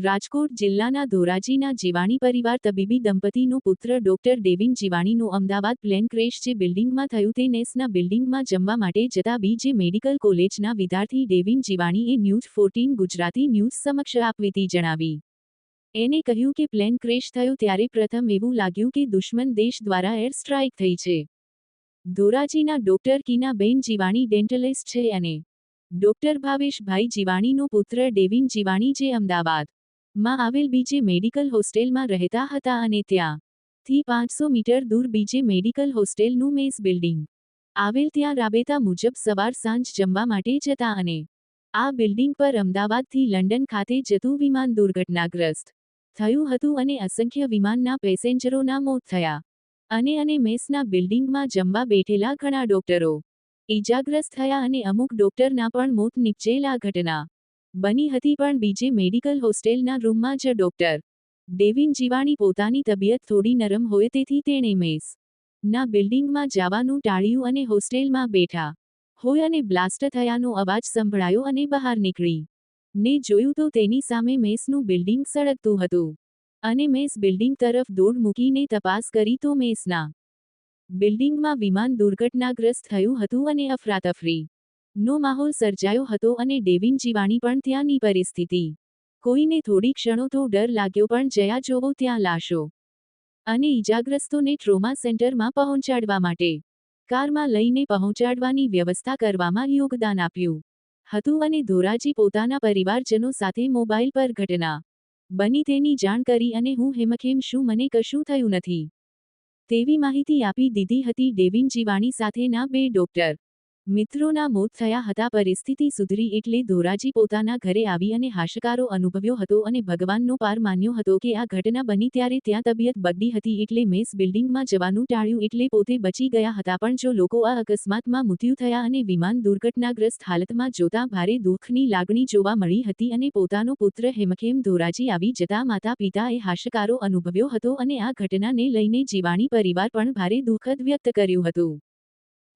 રાજકોટ જિલ્લાના ધોરાજીના જીવાણી પરિવાર તબીબી દંપતીનો પુત્ર ડોક્ટર ડેવિન જીવાણીનું અમદાવાદ પ્લેન ક્રેશ જે બિલ્ડિંગમાં થયું તે નેસના બિલ્ડિંગમાં જમવા માટે જતા બીજે મેડિકલ કોલેજના વિદ્યાર્થી ડેવિન જીવાણીએ ન્યૂઝ 14 ગુજરાતી ન્યૂઝ સમક્ષ આપવીતી જણાવી. એને કહ્યું કે પ્લેન ક્રેશ થયો ત્યારે પ્રથમ એવું લાગ્યું કે દુશ્મન દેશ દ્વારા એર સ્ટ્રાઇક થઈ છે. ધોરાજીના ડોક્ટર કીનાબેન જીવાણી ડેન્ટલિસ્ટ છે અને ડોક્ટર ભાવેશભાઈ જીવાણીનો પુત્ર ડેવિન જીવાણી જે અમદાવાદ માં આવેલ બીજે મેડિકલ હોસ્ટેલમાં રહેતા હતા અને ત્યાંથી 500 મીટર દૂર બીજે મેડિકલ હોસ્ટેલનું મેસ બિલ્ડિંગ આવેલ ત્યાં રાબેતા મુજબ સવાર સાંજ જમવા માટે જતા અને આ બિલ્ડિંગ પર અમદાવાદથી લંડન ખાતે જતું વિમાન દુર્ઘટનાગ્રસ્ત થયું હતું અને અસંખ્ય વિમાનના પેસેન્જરોના મોત થયા અને મેસના બિલ્ડિંગમાં જમવા બેઠેલા ઘણા ડોક્ટરો ઈજાગ્રસ્ત થયા અને અમુક ડોક્ટરના પણ મોત નીપજેલ આ ઘટના બની હતી. પણ બીજે મેડિકલ હોસ્ટેલના રૂમમાં જ ડોક્ટર ડેવિન જીવાણી પોતાની તબિયત થોડી નરમ હોય તેથી તેણે મેસ ના બિલ્ડિંગમાં જવાનું ટાળ્યું અને હોસ્ટેલમાં બેઠા હોય અને બ્લાસ્ટ થયાનો અવાજ સંભળાયો અને બહાર નીકળી ને જોયું તો તેની સામે મેસનું બિલ્ડિંગ સળગતું હતું અને મેસ બિલ્ડિંગ તરફ દોડ મૂકીને તપાસ કરી તો મેસના બિલ્ડિંગમાં વિમાન દુર્ઘટનાગ્રસ્ત થયું હતું અને અફરાતફરી નો માહોલ સર્જાયો હતો અને ડેવિન જીવાણી પણ ત્યાંની પરિસ્થિતિ કોઈને થોડી ક્ષણો તો ડર લાગ્યો પણ જયા જોવો ત્યાં લાશો અને ઈજાગ્રસ્તોને ટ્રોમા સેન્ટરમાં પહોંચાડવા માટે કારમાં લઈને પહોંચાડવાની વ્યવસ્થા કરવામાં યોગદાન આપ્યું હતું અને ધોરાજી પોતાના પરિવારજનો સાથે મોબાઈલ પર ઘટના બની તેની જાણ કરી અને હું હેમખેમ છું, મને કશું થયું નથી તેવી માહિતી આપી દીધી હતી. ડેવિન જીવાણી સાથેના 2 ડોક્ટર મિત્રોના મોત થયા હતા. પરિસ્થિતિ સુધરી એટલે ધોરાજી પોતાના ઘરે આવી અને હાશકારો અનુભવ્યો હતો અને ભગવાનનો પાર માન્યો હતો કે આ ઘટના બની ત્યારે ત્યાં તબિયત બગડી હતી એટલે મેસ બિલ્ડિંગમાં જવાનું ટાળ્યું એટલે પોતે બચી ગયા હતા. પણ જો લોકો આ અકસ્માતમાં મૃત્યુ થયા અને વિમાન દુર્ઘટનાગ્રસ્ત હાલતમાં જોતા ભારે દુઃખની લાગણી જોવા મળી હતી અને પોતાનો પુત્ર હેમખેમ ધોરાજી આવી જતા માતા પિતાએ હાશકારો અનુભવ્યો હતો અને આ ઘટનાને લઈને જીવાણી પરિવાર પણ ભારે દુઃખદ વ્યક્ત કર્યું હતું.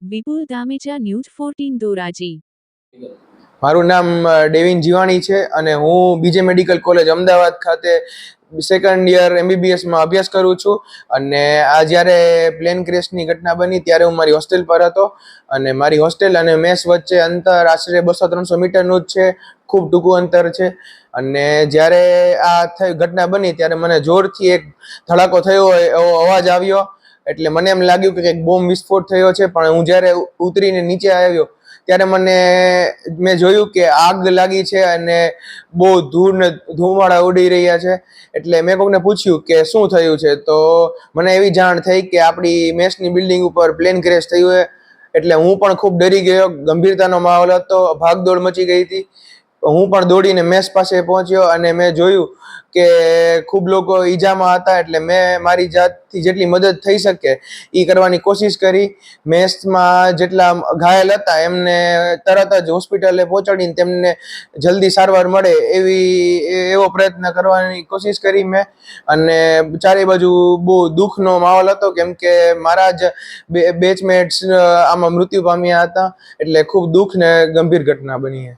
વિપુલ ધામેચા, ન્યૂઝ 14 ધોરાજી. મારું નામ ડેવિન જીવાણી છે અને હું બીજે મેડિકલ કોલેજ અમદાવાદ ખાતે સેકન્ડ યર MBBS માં અભ્યાસ કરું છું. અને આ જ્યારે પ્લેન ક્રેશની ઘટના બની ત્યારે હું મારી હોસ્ટેલ પર હતો અને મારી હોસ્ટેલ અને મેસ વચ્ચે અંતર આશરે 200-300 મીટરનું જ છે, ખૂબ ટૂંકું અંતર છે. અને જ્યારે આ ઘટના બની ત્યારે મને જોરથી એક ધડાકો થયો હોય એવો અવાજ આવ્યો એટલે મને એમ લાગ્યું કે કંઈક બોમ્બ વિસ્ફોટ થયો છે. પણ હું જ્યારે ઉતરીને નીચે આવ્યો ત્યારે મેં જોયું કે આગ લાગી છે અને બહુ ધૂળ ને ધુમાડા ઉડી રહ્યા છે. એટલે મેં કોઈને પૂછ્યું કે શું થયું છે તો મને એવી જાણ થઈ કે આપણી મેસની બિલ્ડિંગ ઉપર પ્લેન ક્રેશ થયું છે. એટલે હું પણ ખૂબ ડરી ગયો, ગંભીરતાનો માહોલ હતો, ભાગદોડ મચી ગઈ હતી. હું પણ દોડીને મેસ પાસે પહોંચ્યો અને મેં જોયું કે ખૂબ લોકો ઈજામાં હતા. એટલે મેં મારી જાતથી જેટલી મદદ થઈ શકે એ કરવાની કોશિશ કરી. મેસમાં જેટલા ઘાયલ હતા એમને તરત જ હોસ્પિટલે પહોંચાડીને તેમને જલ્દી સારવાર મળે એવો પ્રયત્ન કરવાની કોશિશ કરી મેં. અને ચારે બાજુ બહુ દુઃખનો માહોલ હતો કેમ કે મારા જ બેચમેટ્સ આમાં મૃત્યુ પામ્યા હતા. એટલે ખૂબ દુઃખ ને ગંભીર ઘટના બની છે.